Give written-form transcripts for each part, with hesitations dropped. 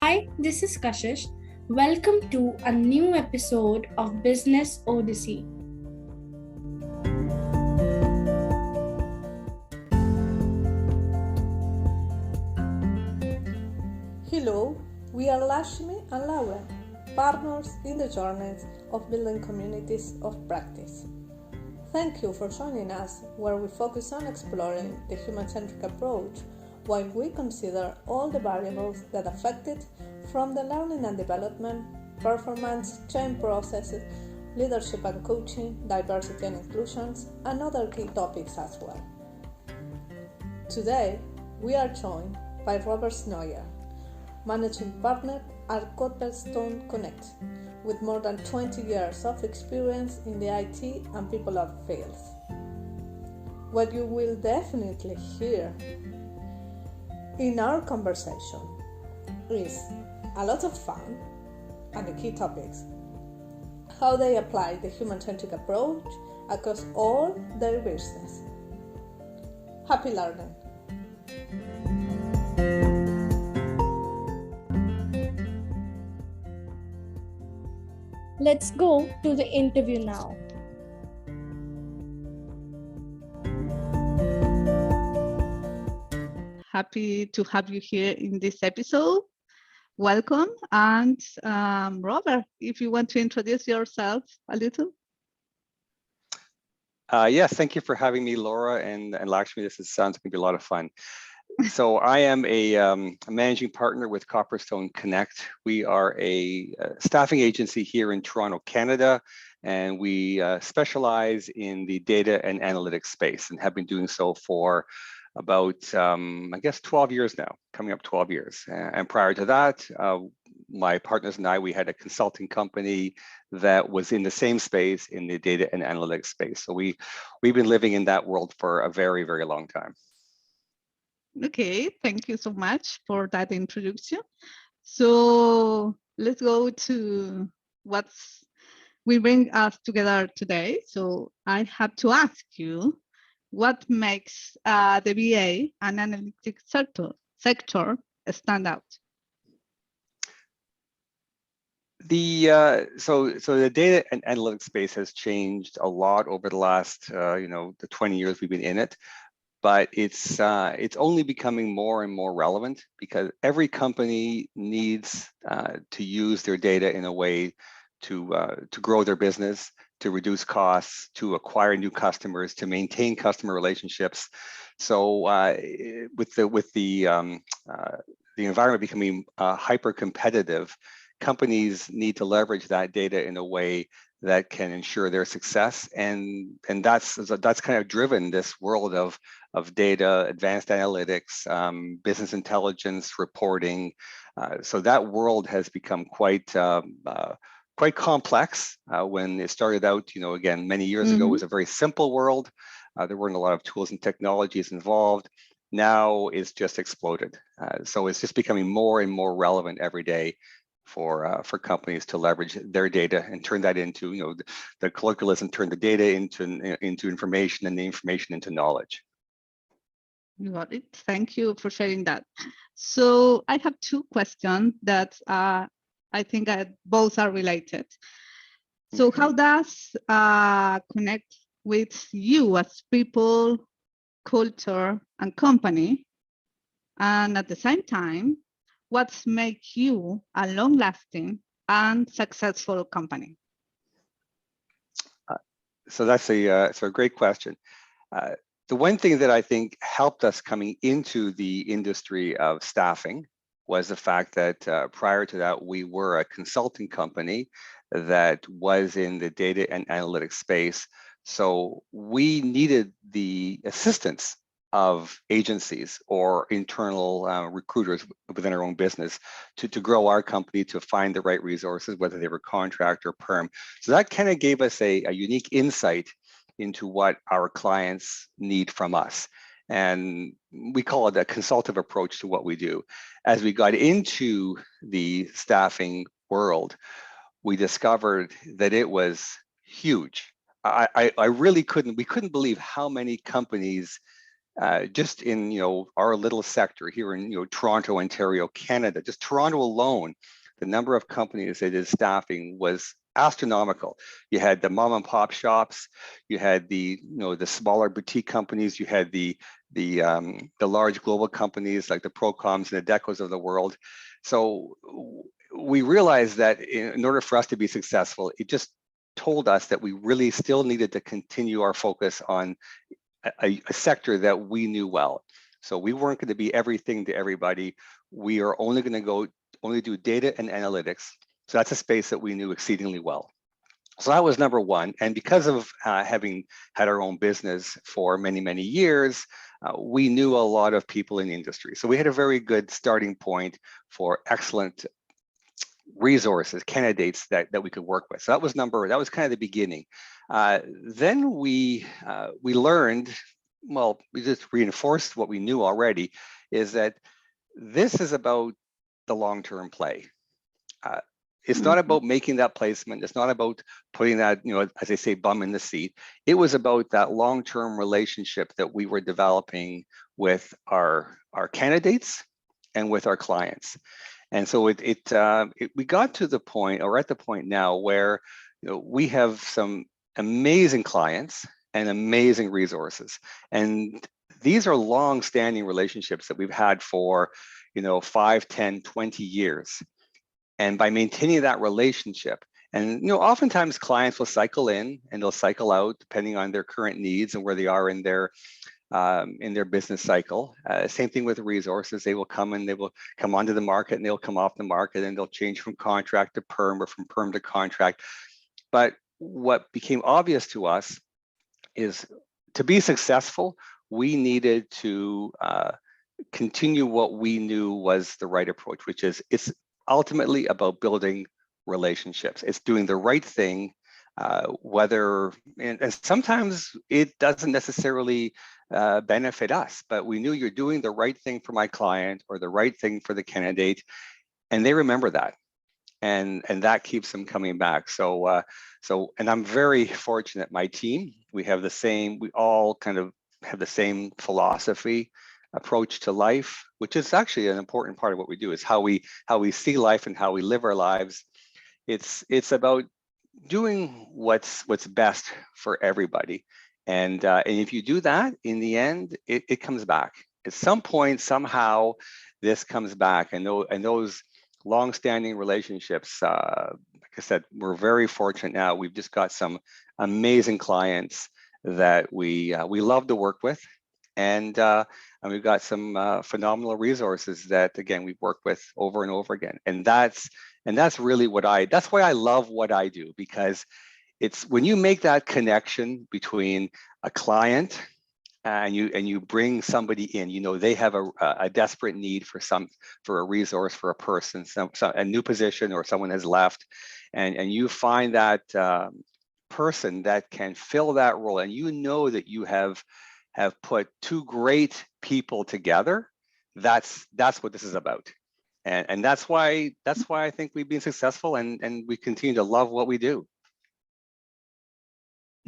Hi, this is Kashish. Welcome to a new episode of Business Odyssey. Hello, we are Lashmi and Laura, partners in the journey of building communities of practice. Thank you for joining us, where we focus on exploring the human-centric approach while we consider all the variables that affect it, from the learning and development, performance, change processes, leadership and coaching, diversity and inclusions, and other key topics as well. Today, we are joined by Robert Snoyer, Managing Partner at Copperstone Connect, with more than 20 years of experience in the IT and people fields. What you will definitely hear in our conversation is a lot of fun and the key topics, how they apply the human-centric approach across all their business. Happy learning! Let's go to the interview now. Happy to have you here in this episode. Welcome. And Robert, if you want to introduce yourself a little. Yes, thank you for having me, Laura and Lakshmi. Sounds like it'll be a lot of fun. So I am a managing partner with Copperstone Connect. We are a staffing agency here in Toronto, Canada, and we specialize in the data and analytics space and have been doing so for about, I guess, 12 years now, coming up 12 years. And prior to that, my partners and I, we had a consulting company that was in the same space, in the data and analytics space. So we've been living in that world for a very, very long time. Okay, thank you so much for that introduction. So let's go to what's we bring us together today. So I have to ask you, what makes the BA and analytics sector stand out? So the data and analytics space has changed a lot over the last the 20 years we've been in it, but it's only becoming more and more relevant because every company needs to use their data in a way to grow their business, to reduce costs, to acquire new customers, to maintain customer relationships. So with the environment becoming hyper competitive, companies need to leverage that data in a way that can ensure their success, and that's kind of driven this world of data, advanced analytics, business intelligence, reporting. So that world has become quite complex. When it started out, again, many years ago, it was a very simple world. There weren't a lot of tools and technologies involved. Now it's just exploded. So it's just becoming more and more relevant every day for companies to leverage their data and turn that into, the colloquialism, turn the data into information and the information into knowledge. You got it. Thank you for sharing that. So I have two questions that I think both are related. So how does connect with you as people, culture, and company? And at the same time, what makes you a long-lasting and successful company? So that's a great question. The one thing that I think helped us coming into the industry of staffing was the fact that prior to that, we were a consulting company that was in the data and analytics space. So we needed the assistance of agencies or internal recruiters within our own business to grow our company, to find the right resources, whether they were contract or perm. So that kind of gave us a unique insight into what our clients need from us. And we call it a consultative approach to what we do. As we got into the staffing world, we discovered that it was huge. We couldn't believe how many companies just in our little sector here in Toronto, Ontario, Canada, just Toronto alone, the number of companies that did staffing was astronomical. You had the mom and pop shops, you had the the smaller boutique companies, you had the large global companies like the Procoms and the Decos of the world. So we realized that in order for us to be successful, it just told us that we really still needed to continue our focus on a sector that we knew well. So we weren't going to be everything to everybody. We are only going to only do data and analytics. So that's a space that we knew exceedingly well. So that was number one. And because of having had our own business for many, many years, we knew a lot of people in the industry. So we had a very good starting point for excellent resources, candidates that we could work with. So that was kind of the beginning. Then we learned, well, we just reinforced what we knew already, is that this is about the long-term play. It's not about making that placement. It's not about putting that, as they say, bum in the seat. It was about that long-term relationship that we were developing with our candidates and with our clients. And so we got to the point, or at the point now, where we have some amazing clients and amazing resources. And these are long-standing relationships that we've had for 5, 10, 20 years. And by maintaining that relationship, and oftentimes clients will cycle in and they'll cycle out depending on their current needs and where they are in their business cycle. Same thing with resources. They will come and they will come onto the market and they'll come off the market and they'll change from contract to perm or from perm to contract. But what became obvious to us is to be successful, we needed to continue what we knew was the right approach, which is it's ultimately about building relationships. It's doing the right thing, and sometimes it doesn't necessarily benefit us, but we knew you're doing the right thing for my client or the right thing for the candidate, and they remember that, and that keeps them coming back. So and I'm very fortunate. My team, we all kind of have the same philosophy, approach to life, which is actually an important part of what we do, is how we see life and how we live our lives. It's about doing what's best for everybody, and if you do that, in the end, it comes back at some point. Somehow this comes back, and those long-standing relationships, like I said, we're very fortunate now. We've just got some amazing clients that we love to work with, and we've got some phenomenal resources that, again, we've worked with over and over again. And that's really that's why I love what I do, because it's when you make that connection between a client and you bring somebody in, they have a desperate need for a resource, for a person, a new position, or someone has left, and you find that person that can fill that role, and that you have put two great people together. That's what this is about, and that's why I think we've been successful, and we continue to love what we do.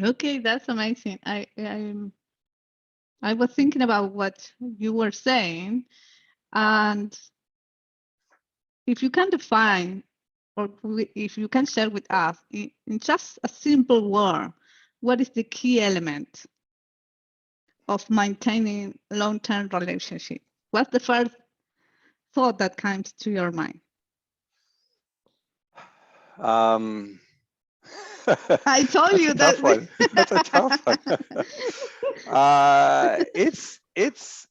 Okay, that's amazing. I was thinking about what you were saying, and if you can define, or if you can share with us in just a simple word, what is the key element of maintaining long-term relationship? What's the first thought that comes to your mind? I told you that. Tough one. That's a tough one. It's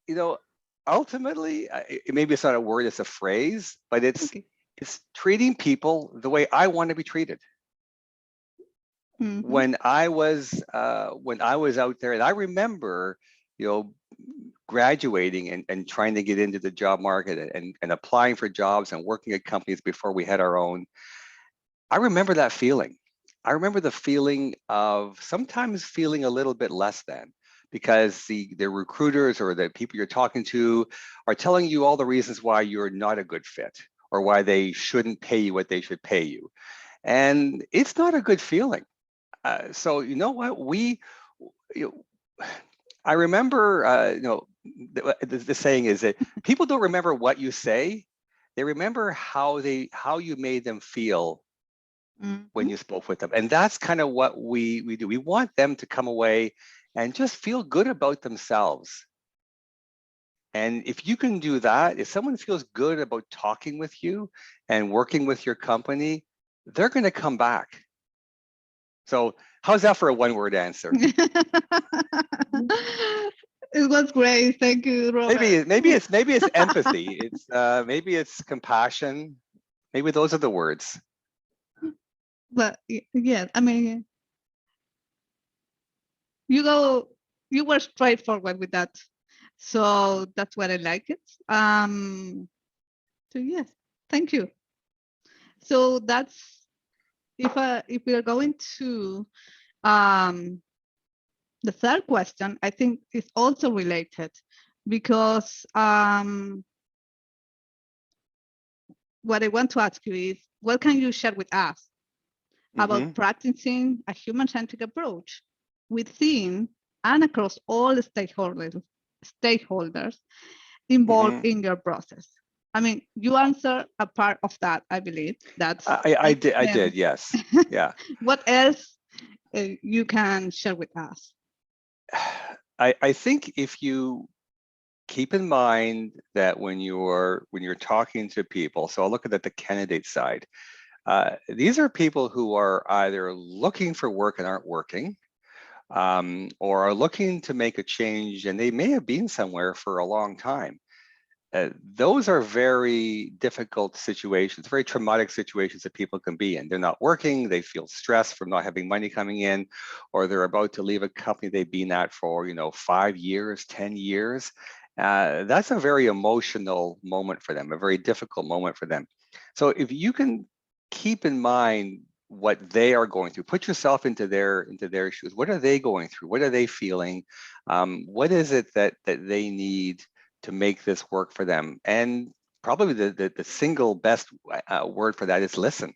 ultimately, maybe it's not a word, it's a phrase, but it's treating people the way I want to be treated. Mm-hmm. When I was out there, and I remember, graduating and trying to get into the job market and applying for jobs and working at companies before we had our own. I remember that feeling. I remember the feeling of sometimes feeling a little bit less than, because the recruiters or the people you're talking to are telling you all the reasons why you're not a good fit, or why they shouldn't pay you what they should pay you. And it's not a good feeling. So you know what, I remember, the saying is that people don't remember what you say, they remember how you made them feel when you spoke with them. And that's kind of what we do. We want them to come away and just feel good about themselves. And if you can do that, if someone feels good about talking with you and working with your company, they're going to come back. So how's that for a one-word answer? It was great. Thank you, Robert. Maybe it's empathy. It's maybe it's compassion. Maybe those are the words. But yeah, I mean, you were straightforward with that. So that's what I like it. So yes, thank you. So that's if we are going to the third question, I think is also related because what I want to ask you is, what can you share with us about practicing a human-centric approach within and across all the stakeholders involved in your process? I mean, you answer a part of that, I believe. That's I did, yes. Yeah. What else you can share with us? I think if you keep in mind that when you're talking to people, so I'll look at the candidate side. These are people who are either looking for work and aren't working, or are looking to make a change, and they may have been somewhere for a long time. Those are very difficult situations, very traumatic situations that people can be in. They're not working, they feel stressed from not having money coming in, or they're about to leave a company they've been at for 5 years, 10 years. That's a very emotional moment for them, a very difficult moment for them. So if you can keep in mind what they are going through, put yourself into their shoes. What are they going through? What are they feeling? What is it that they need to make this work for them? And probably the single best word for that is listen.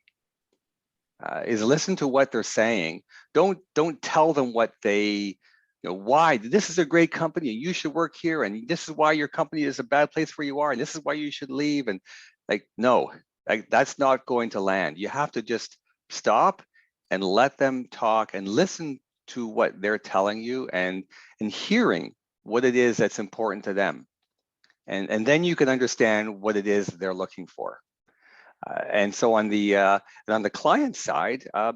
Listen to what they're saying. Don't tell them what they, why this is a great company and you should work here, and this is why your company is a bad place where you are, and this is why you should leave. And no, that's not going to land. You have to just stop and let them talk and listen to what they're telling you, and hearing what it is that's important to them. And then you can understand what it is they're looking for. And so on the client side, a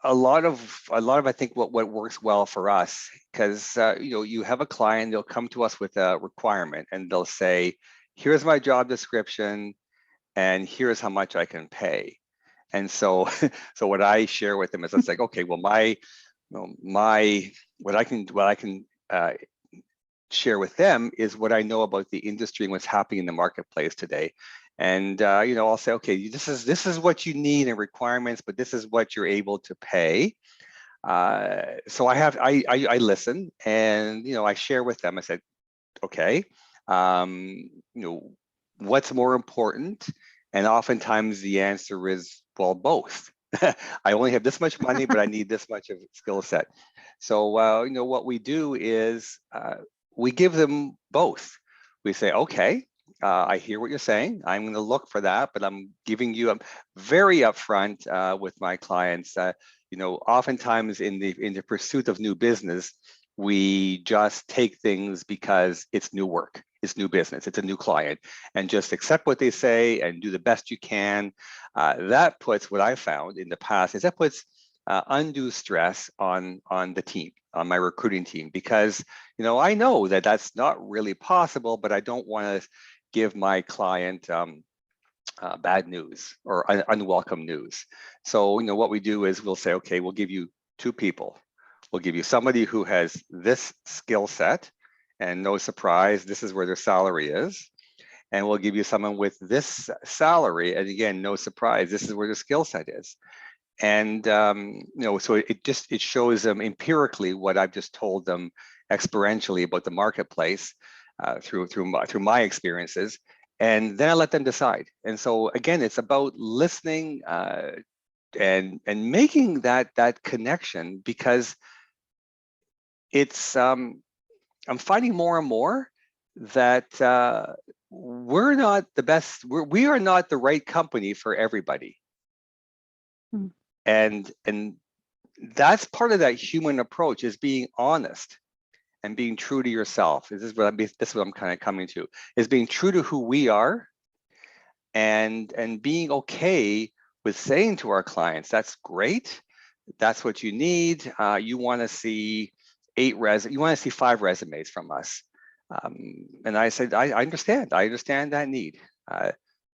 lot of I think what works well for us, because you have a client, they'll come to us with a requirement and they'll say, here's my job description and here's how much I can pay. And so what I share with them is, it's like, okay, well, what I can share with them is what I know about the industry and what's happening in the marketplace today. And I'll say, okay, this is what you need and requirements, but this is what you're able to pay. So I listen, and I share with them. I said, okay, what's more important? And oftentimes the answer is, well, both. I only have this much money, but I need this much of skill set. So what we do is we give them both. We say, okay, I hear what you're saying. I'm going to look for that, but I'm very upfront with my clients. Oftentimes in the pursuit of new business, we just take things because it's new work, it's new business, it's a new client, and just accept what they say and do the best you can. That puts, what I found in the past is that puts undue stress on the team, on my recruiting team, because I know that that's not really possible, but I don't want to give my client bad news or unwelcome news. So what we do is we'll say, okay, we'll give you two people. We'll give you somebody who has this skill set, and no surprise, this is where their salary is. And we'll give you someone with this salary, and again, no surprise, this is where their skill set is. And so it shows them empirically what I've just told them experientially about the marketplace through my experiences, and then I let them decide. And so again, it's about listening and making that connection, because it's I'm finding more and more that we're not the best. We are not the right company for everybody. And that's part of that human approach, is being honest and being true to yourself. This is what I'm kind of coming to, is being true to who we are, and being okay with saying to our clients, that's great, that's what you need. You want to see 5 resumes from us. And I said, I understand that need.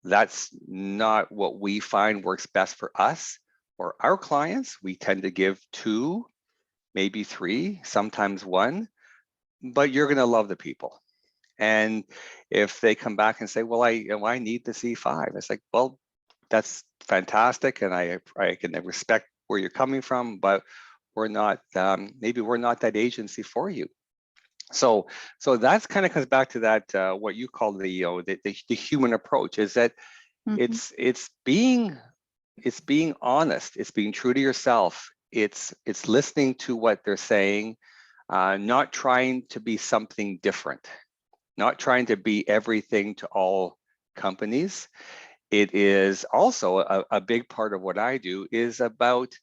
That's not what we find works best for us or our clients. We tend to give 2, maybe 3, sometimes 1, but you're going to love the people. And if they come back and say, well, I need to see 5, it's like, well, that's fantastic, and I can respect where you're coming from, but we're not, maybe we're not that agency for you. So that's kind of comes back to that, what you call the human approach, is that it's being honest, it's being true to yourself, it's listening to what they're saying, not trying to be something different, not trying to be everything to all companies. It is also a big part of what I do is about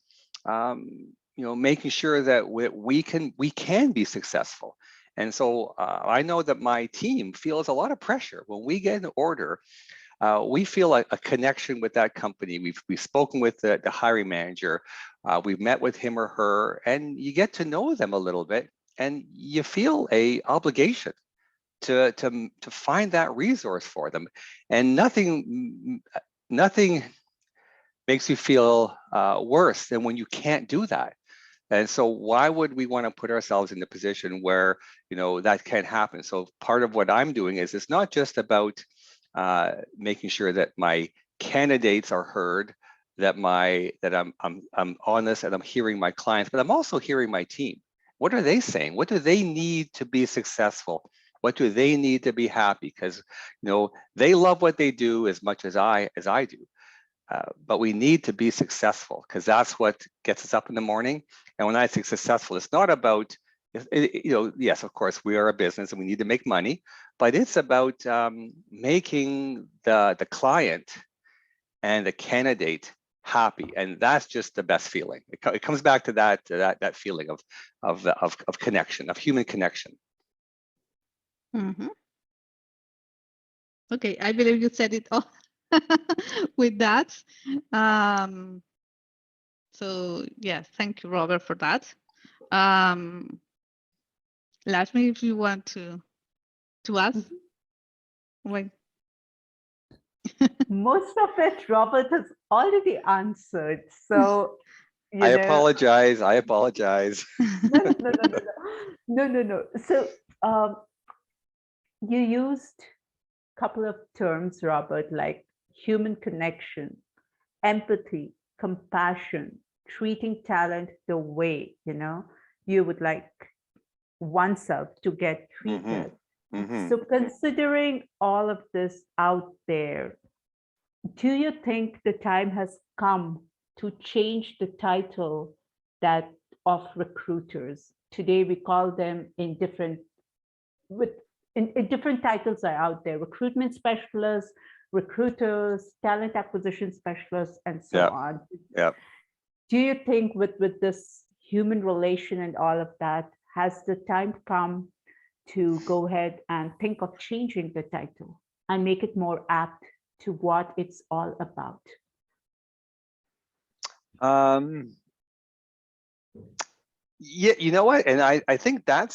making sure that we can be successful. And so I know that my team feels a lot of pressure when we get an order. We feel a connection with that company. We've spoken with the hiring manager. We've met with him or her, and you get to know them a little bit, and you feel a obligation to find that resource for them. And nothing makes you feel worse than when you can't do that. And so why would we want to put ourselves in the position where that can't happen? So part of what I'm doing is, it's not just about making sure that my candidates are heard, that I'm honest and I'm hearing my clients, but I'm also hearing my team. What are they saying? What do they need to be successful? What do they need to be happy? Because they love what they do as much as I do. But we need to be successful, because that's what gets us up in the morning. And when I say successful, it's not about, yes, of course, we are a business and we need to make money, but it's about making the client and the candidate happy, and that's just the best feeling. It comes back to that feeling of connection, of human connection. Okay, I believe you said it all with that. So yeah, thank you, Robert, for that. Lakshmi, if you want to ask. Wait. Most of it Robert has already answered. So I apologize. No. So you used a couple of terms, Robert, like human connection, empathy, compassion, treating talent the way you would like oneself to get treated. So considering all of this out there, do you think the time has come to change the title of recruiters? Today we call them in different titles are out there: recruitment specialists, recruiters, talent acquisition specialists, and so on. Yeah. Do you think with this human relation and all of that, has the time come to go ahead and think of changing the title and make it more apt to what it's all about? Yeah, you know what? And I think I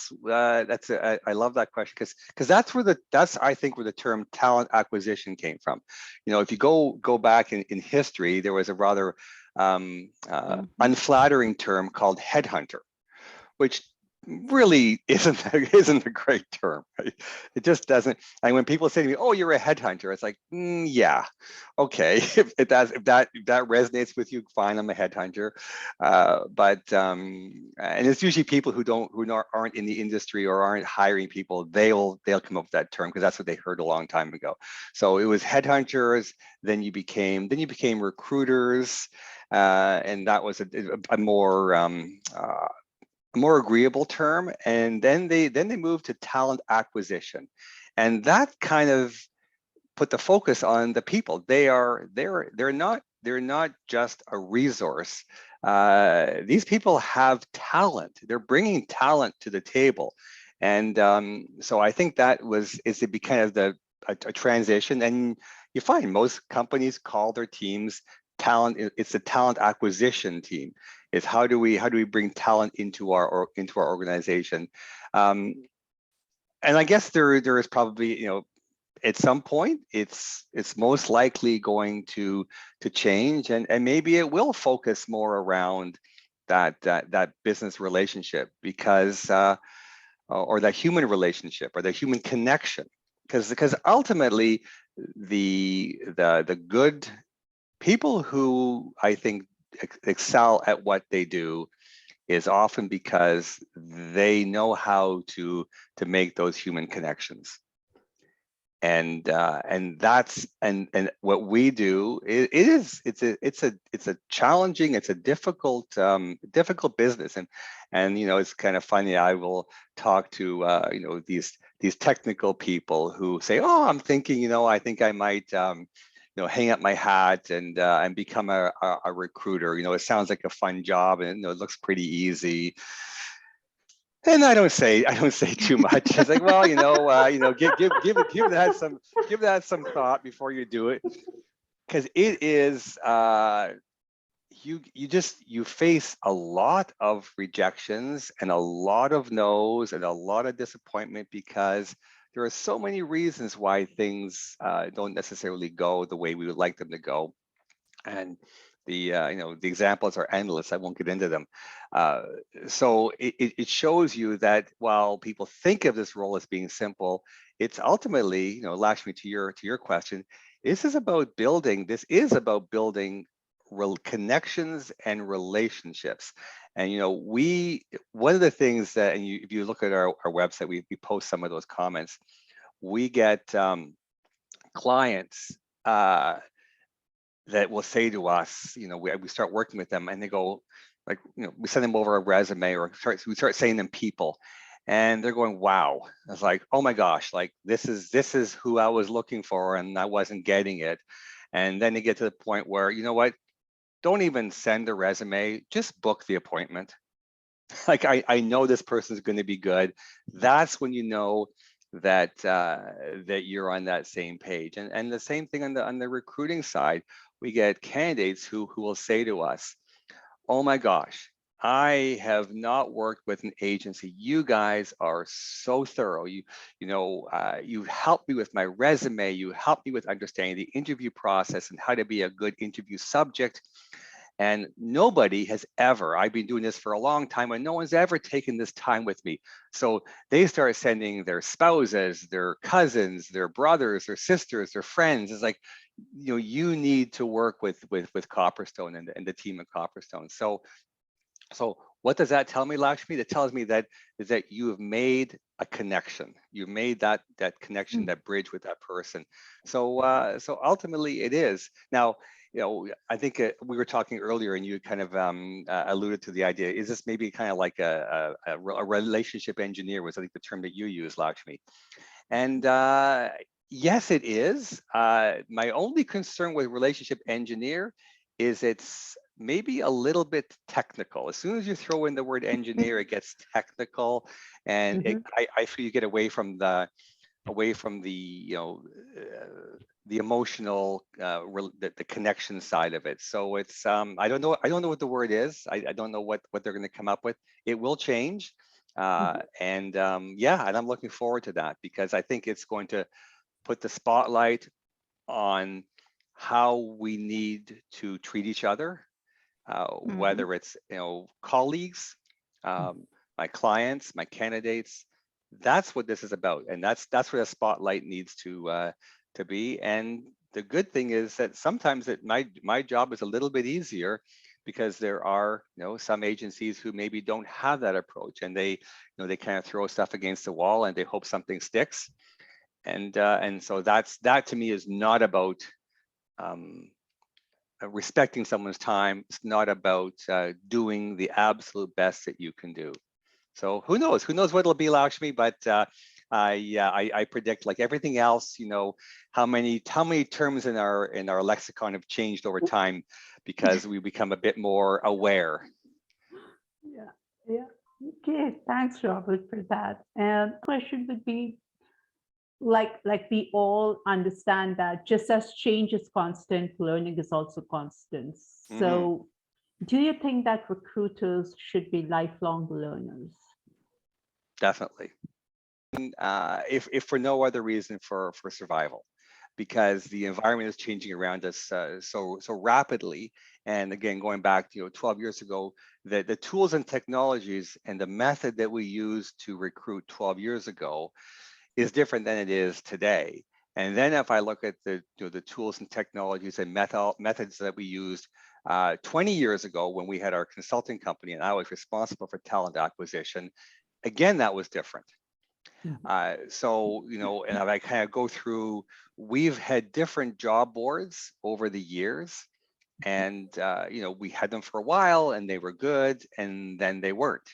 love that question, because that's I think where the term talent acquisition came from. If you go back in history, there was a rather unflattering term called headhunter, which really isn't a great term. Right? It just doesn't. And when people say to me, "Oh, you're a headhunter," it's like, yeah, okay. If that resonates with you, fine. I'm a headhunter. And it's usually people who aren't in the industry or aren't hiring people. They'll come up with that term because that's what they heard a long time ago. So it was headhunters. Then you became recruiters, and that was a more more agreeable term, and then they moved to talent acquisition, and that kind of put the focus on the people. They're not just a resource. These people have talent. They're bringing talent to the table, and so I think that is to be kind of a transition. And you find most companies call their teams talent. It's a talent acquisition team. Is how do we bring talent into our organization? And I guess there is probably, at some point it's most likely going to change, and maybe it will focus more around that business relationship, because or that human relationship or the human connection, because ultimately the good people who I think excel at what they do is often because they know how to make those human connections. And that's what we do. It's a challenging, it's a difficult business, and it's kind of funny. I will talk to these technical people who say, oh, I'm thinking, I think I might hang up my hat and become a recruiter. It sounds like a fun job, and it looks pretty easy. And I don't say too much. It's like, well, give that some thought before you do it, because it is you face a lot of rejections and a lot of no's and a lot of disappointment, because there are so many reasons why things don't necessarily go the way we would like them to go. And the examples are endless. I won't get into them. So it shows you that while people think of this role as being simple, it's ultimately, Lakshmi, to your question, this is about building connections and relationships. And one of the things that, and if you look at our website, we post some of those comments. We get clients that will say to us, we start working with them, and they go, like, we send them over a resume, or we start saying them people, and they're going, wow. I was like, oh my gosh, like this is who I was looking for, and I wasn't getting it. And then they get to the point where, you know what, don't even send a resume, just book the appointment. Like, I know this person is going to be good. That's when you know that you're on that same page. And the same thing on the recruiting side. We get candidates who will say to us, oh my gosh, I have not worked with an agency. You guys are so thorough. You helped me with my resume. You helped me with understanding the interview process and how to be a good interview subject. And nobody has ever, I've been doing this for a long time, and no one's ever taken this time with me. So they start sending their spouses, their cousins, their brothers, their sisters, their friends. It's like, you need to work with Copperstone and the team at Copperstone. So what does that tell me, Lakshmi? That tells me that you have made a connection. You've made that connection, that bridge with that person. So ultimately it is. Now, I think we were talking earlier, and you kind of alluded to the idea. Is this maybe kind of like a relationship engineer, was I think the term that you use, Lakshmi? And yes, it is. My only concern with relationship engineer is it's maybe a little bit technical. As soon as you throw in the word engineer, it gets technical, and I feel you get away from the the emotional, the connection side of it. So it's I don't know what the word is. I don't know what they're going to come up with. It will change, and I'm looking forward to that, because I think it's going to put the spotlight on how we need to treat each other, whether it's colleagues, my clients, my candidates. That's what this is about, and that's where the spotlight needs to be. And the good thing is that sometimes my job is a little bit easier, because there are some agencies who maybe don't have that approach, and they kind of throw stuff against the wall and they hope something sticks. And so that to me is not about respecting someone's time. It's not about doing the absolute best that you can do. So who knows? Who knows what it'll be, Lakshmi? But I predict, like everything else, how many terms in our lexicon have changed over time because we become a bit more aware. Yeah. Okay, thanks, Robert, for that. And question would be, like we all understand that just as change is constant, learning is also constant. So do you think that recruiters should be lifelong learners? Definitely. If for no other reason, for survival, because the environment is changing around us so rapidly. And again, going back to 12 years ago, the tools and technologies and the method that we used to recruit 12 years ago is different than it is today. And then if I look at the tools and technologies and methods that we used 20 years ago when we had our consulting company and I was responsible for talent acquisition, again, that was different. So, and I kind of go through, we've had different job boards over the years, and, we had them for a while and they were good, and then they weren't.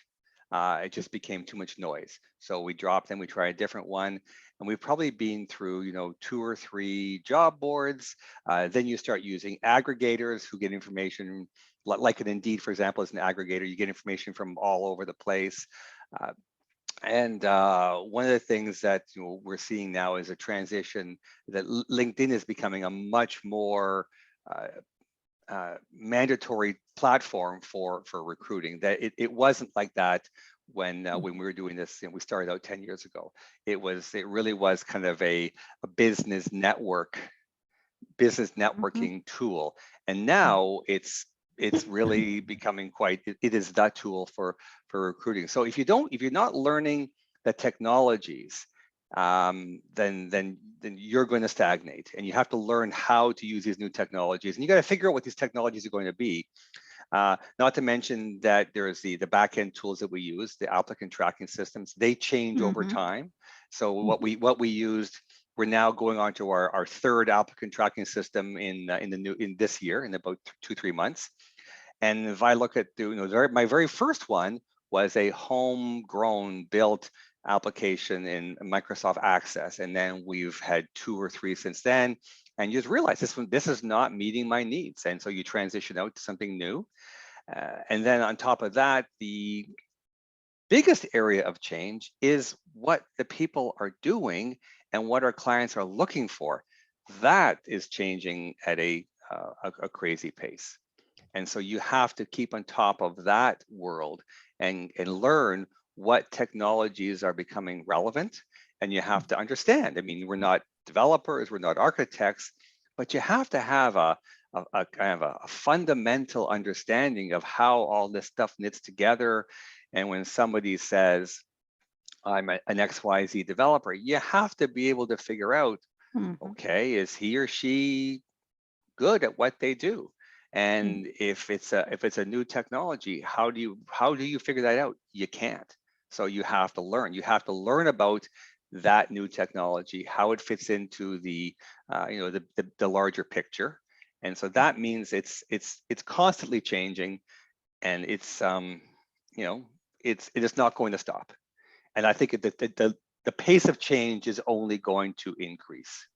It just became too much noise. So we dropped them, we tried a different one, and we've probably been through, 2 or 3 job boards. Then you start using aggregators who get information, like an Indeed, for example, is an aggregator. You get information from all over the place. And one of the things that we're seeing now is a transition that LinkedIn is becoming a much more mandatory platform for recruiting. That it wasn't like that when we were doing this. We started out 10 years ago. It really was kind of a business networking tool, and now it's really becoming it is that tool for recruiting. So if you're not learning the technologies, then you're going to stagnate, and you have to learn how to use these new technologies, and you got to figure out what these technologies are going to be. Not to mention that there's the back-end tools that we use, the applicant tracking systems. They change over time. So what we used, we're now going on to our 3rd applicant tracking system in this year, in about 2-3 months. And if I look at my very first one was a homegrown built application in Microsoft Access, and then we've had 2 or 3 since then. And you just realize this is not meeting my needs, and so you transition out to something new. And then on top of that, the biggest area of change is what the people are doing and what our clients are looking for. That is changing at a crazy pace. And so you have to keep on top of that world and learn what technologies are becoming relevant. And you have to understand, I mean, we're not developers, we're not architects, but you have to have a kind of a fundamental understanding of how all this stuff knits together. And when somebody says, I'm an XYZ developer, you have to be able to figure out, okay, is he or she good at what they do? And if it's a new technology, how do you figure that out? You can't. So you have to learn. You have to learn about that new technology, how it fits into the larger picture. And so that means it's constantly changing, and it is not going to stop. And I think the pace of change is only going to increase.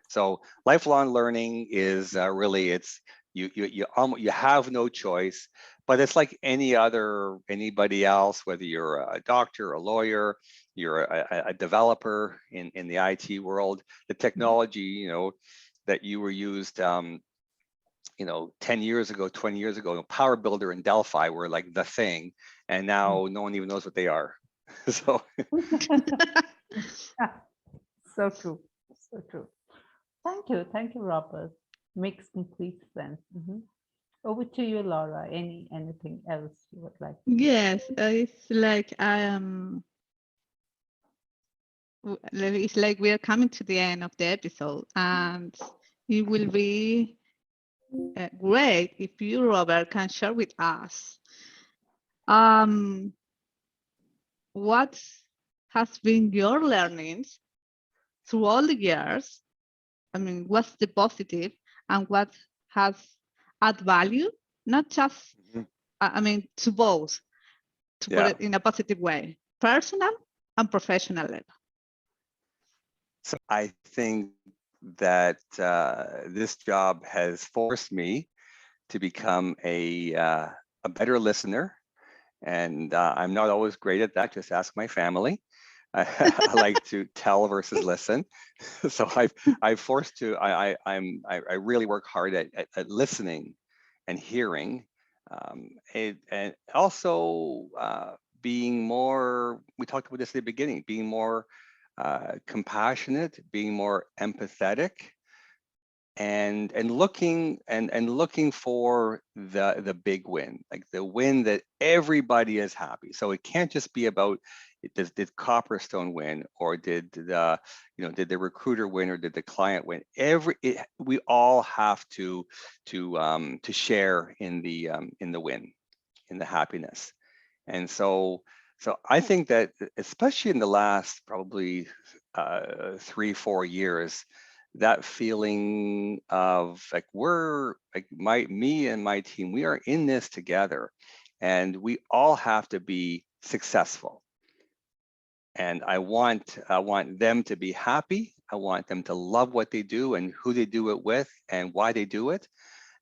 So lifelong learning is really, you have no choice, but it's like anybody else, whether you're a doctor, a lawyer, you're a developer in the IT world, the technology, that you were used, 10 years ago, 20 years ago, Power Builder and Delphi were like the thing, and now no one even knows what they are. So. So true. So true. Thank you, Robert. Makes complete sense. Over to you, Laura. Anything else you would like? Yes, it's like it's like we are coming to the end of the episode, and it will be great if you, Robert, can share with us what has been your learnings through all the years. I mean, what's the positive and what has add value, not just, to both to put it in a positive way, personal and professional level? So I think that this job has forced me to become a better listener, and I'm not always great at that. Just ask my family. I like to tell versus listen. So I've forced to. I really work hard at listening and hearing, and also being more. We talked about this at the beginning. Being more compassionate, being more empathetic, and looking for the big win, like the win that everybody is happy. So it can't just be about did Copperstone win, or did the recruiter win, or did the client win. We all have to share in the win, in the happiness. And so I think that especially in the last probably 3-4 years, that feeling of like me and my team, we are in this together, and we all have to be successful. And I want them to be happy. I want them to love what they do and who they do it with and why they do it.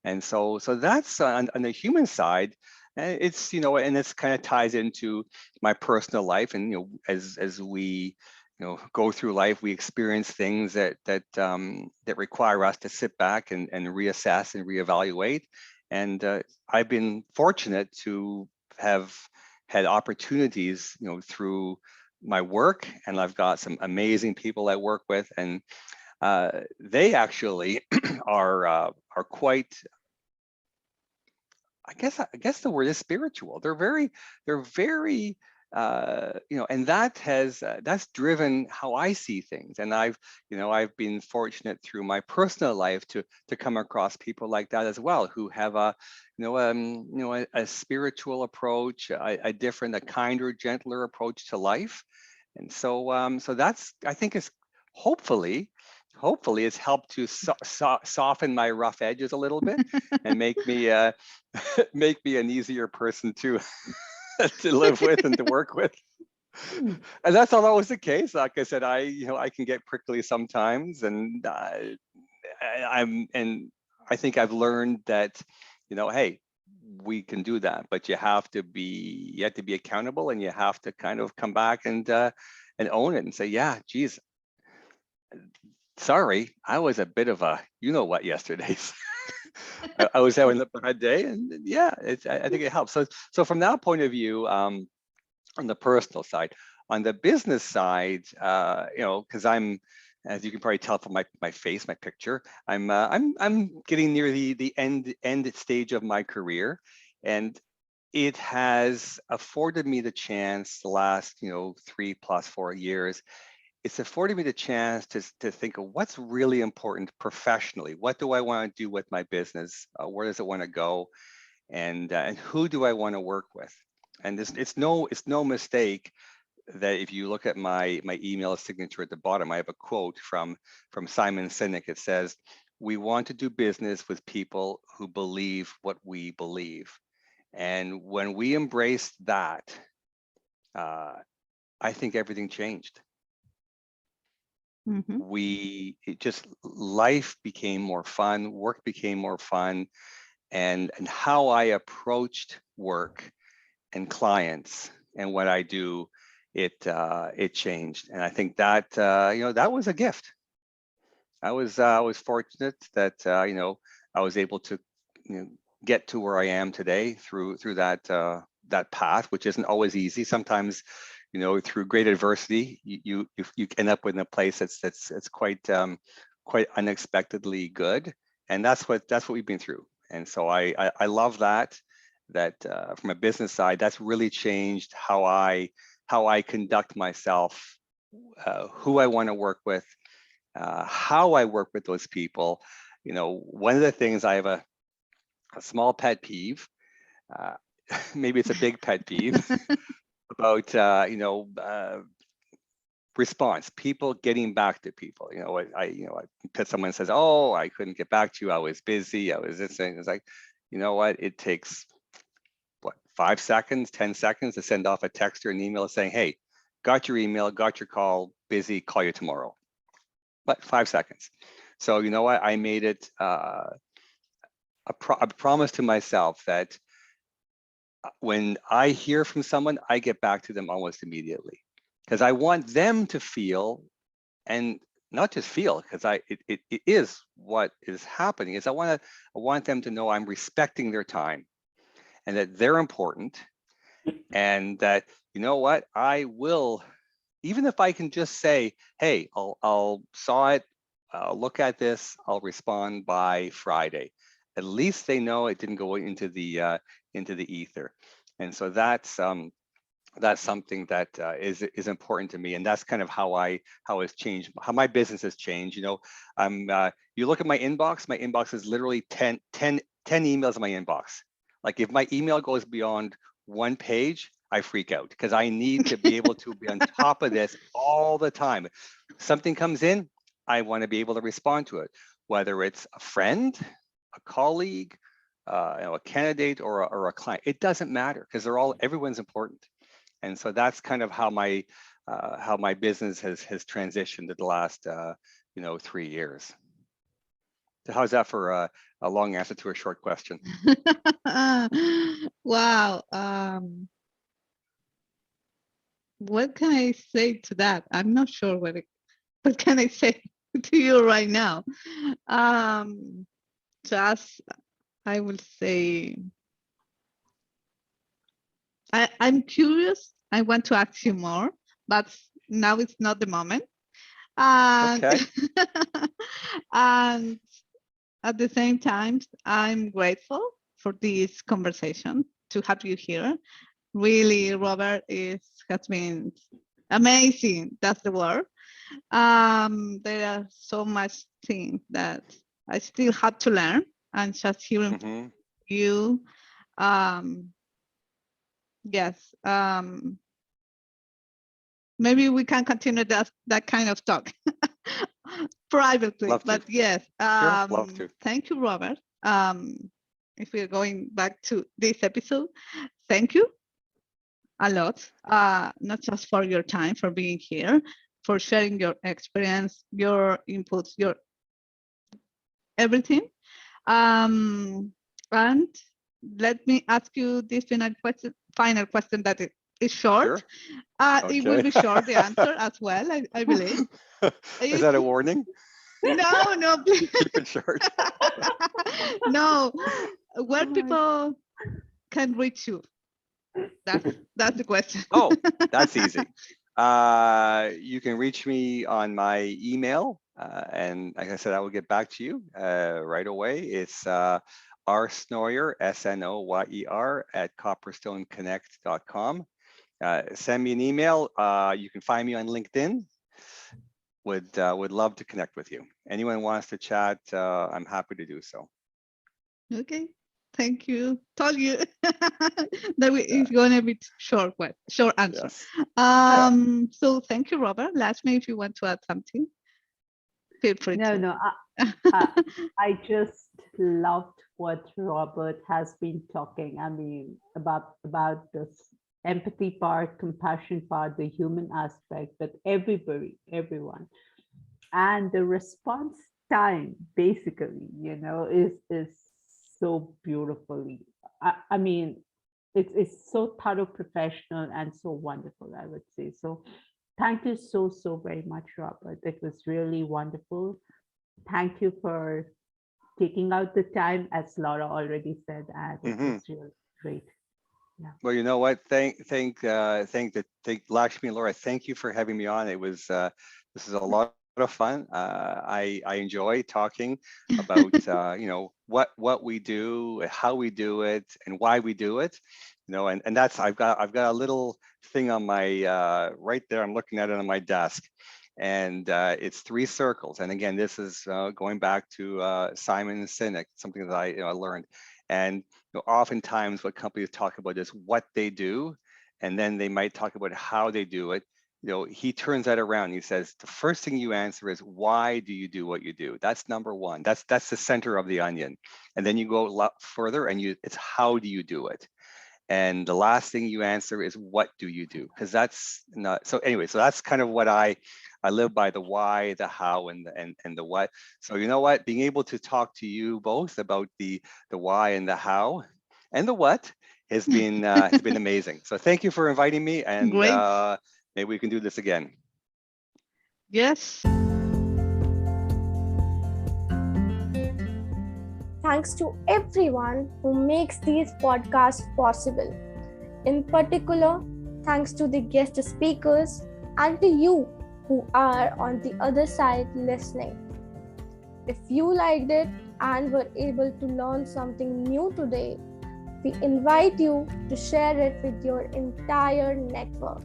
And so that's on the human side. And it's, and this kind of ties into my personal life. And, as we, go through life, we experience things that require us to sit back and reassess and reevaluate. And I've been fortunate to have had opportunities, through my work, and I've got some amazing people I work with, and they actually are quite, I guess the word is spiritual. They're very, and that's driven how I see things. And I've been fortunate through my personal life to come across people like that as well, who have a spiritual approach, a kinder, gentler approach to life. And so that's, I think, is hopefully it's helped to soften my rough edges a little bit and make me make me an easier person to live with and to work with. And that's not always the case. Like I said, I can get prickly sometimes, and I think I've learned that, hey, we can do that, but you have to be accountable, and you have to kind of come back and own it and say, yeah, geez, sorry, I was a bit of a what yesterday. I was having a bad day, and yeah, I think it helps. So from that point of view, on the personal side, on the business side, because I'm, as you can probably tell from my face, my picture, I'm getting near the end stage of my career, and it has afforded me the chance the last 3+4 years. It's afforded me the chance to think of what's really important professionally. What do I want to do with my business? Where does it want to go? And who do I want to work with? And it's no mistake that if you look at my email signature at the bottom, I have a quote from Simon Sinek. It says, "We want to do business with people who believe what we believe." And when we embraced that, I think everything changed. Life became more fun, work became more fun, and how I approached work and clients and what I do, it changed. And I think that that was a gift. I was fortunate that I was able to get to where I am today through that path, which isn't always easy. Sometimes through great adversity, you end up in a place that's quite unexpectedly good, and that's what we've been through. And so I love that from a business side, that's really changed how I conduct myself, who I want to work with, how I work with those people. One of the things, I have a small pet peeve, maybe it's a big pet peeve, about response, people getting back to people. Someone says, "Oh, I couldn't get back to you, I was busy, I was this thing." It's like, you know what, it takes 5 seconds, 10 seconds to send off a text or an email saying, hey, got your email, got your call, busy, call you tomorrow. But 5 seconds. So you know what? I made it a promise to myself that when I hear from someone, I get back to them almost immediately, because I want them to feel, and not just feel, because it is what is happening, is I want them to know I'm respecting their time and that they're important, and that, you know what, I will, even if I can just say, hey, I'll saw it, I'll look at this, I'll respond by Friday. At least they know it didn't go into the ether. And so that's something that is important to me, and that's kind of how it's changed, how my business has changed. You know, you look at my inbox. My inbox is literally 10 emails in my inbox. Like if my email goes beyond one page, I freak out, because I need to be able to be on top of this all the time. Something comes in, I want to be able to respond to it, whether it's a friend, a colleague, a candidate, or a client. It doesn't matter, because everyone's important. And so that's kind of how my business has transitioned in the last 3 years. So how's that for a long answer to a short question? Wow. What can I say to that? I'm not sure what can I say to you right now. Just, I will say, I'm curious. I want to ask you more, but now it's not the moment. And, okay. And at the same time, I'm grateful for this conversation, to have you here. Really, Robert, has been amazing. That's the word. There are so much things that I still have to learn, and just hearing you. Yes. Maybe we can continue that kind of talk privately. Love but to. yes. Sure, love to. Thank you, Robert. If we're going back to this episode, thank you a lot, not just for your time, for being here, for sharing your experience, your inputs, your everything. And let me ask you this final question that is short. Sure. Okay. It will be short, the answer as well, I believe. Is that a warning? No, please. Keep it short. No, where people can reach you? That's the question. Oh, that's easy. You can reach me on my email, and like I said, I will get back to you right away. It's rsnoyer, SNOYER, at copperstoneconnect.com. Send me an email. You can find me on LinkedIn. Would love to connect with you. Anyone wants to chat, I'm happy to do so. Okay, thank you. Told you that it's going to be short answer. Yes. So thank you, Robert. Lastly, if you want to add something, feel free to. No, I just loved what Robert has been talking. I mean, about this empathy part, compassion part, the human aspect, but everyone. And the response time, basically, is so beautifully. I mean, it's so thorough, professional, and so wonderful, I would say. So thank you so very much, Robert. It was really wonderful. Thank you for taking out the time, as Laura already said, and it was really great. Yeah. Well, you know what? Thank Lakshmi and Laura. Thank you for having me on. It was this is a lot of fun. I enjoy talking about what we do, how we do it, and why we do it. And that's I've got a little thing on my right there. I'm looking at it on my desk, and it's 3 circles. And again, this is going back to Simon Sinek, something that I learned. And oftentimes what companies talk about is what they do, and then they might talk about how they do it. He turns that around. He says, the first thing you answer is, why do you do what you do? That's number one. That's the center of the onion. And then you go a lot further, and it's how do you do it? And the last thing you answer is, what do you do? Because that's not, so anyway, so that's kind of what I live by, the why, the how, and the what. So you know what, being able to talk to you both about the why and the how and the what has been amazing. So thank you for inviting me, and Great. maybe we can do this again. Yes. Thanks to everyone who makes these podcasts possible. In particular, thanks to the guest speakers and to you who are on the other side listening. If you liked it and were able to learn something new today, we invite you to share it with your entire network.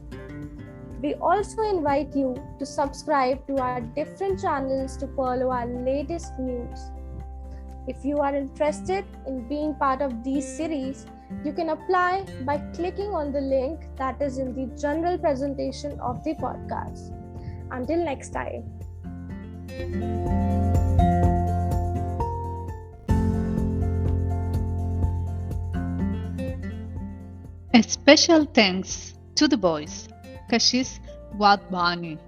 We also invite you to subscribe to our different channels to follow our latest news. If you are interested in being part of these series, you can apply by clicking on the link that is in the general presentation of the podcast. Until next time. A special thanks to the boys, Kashish Wadbani,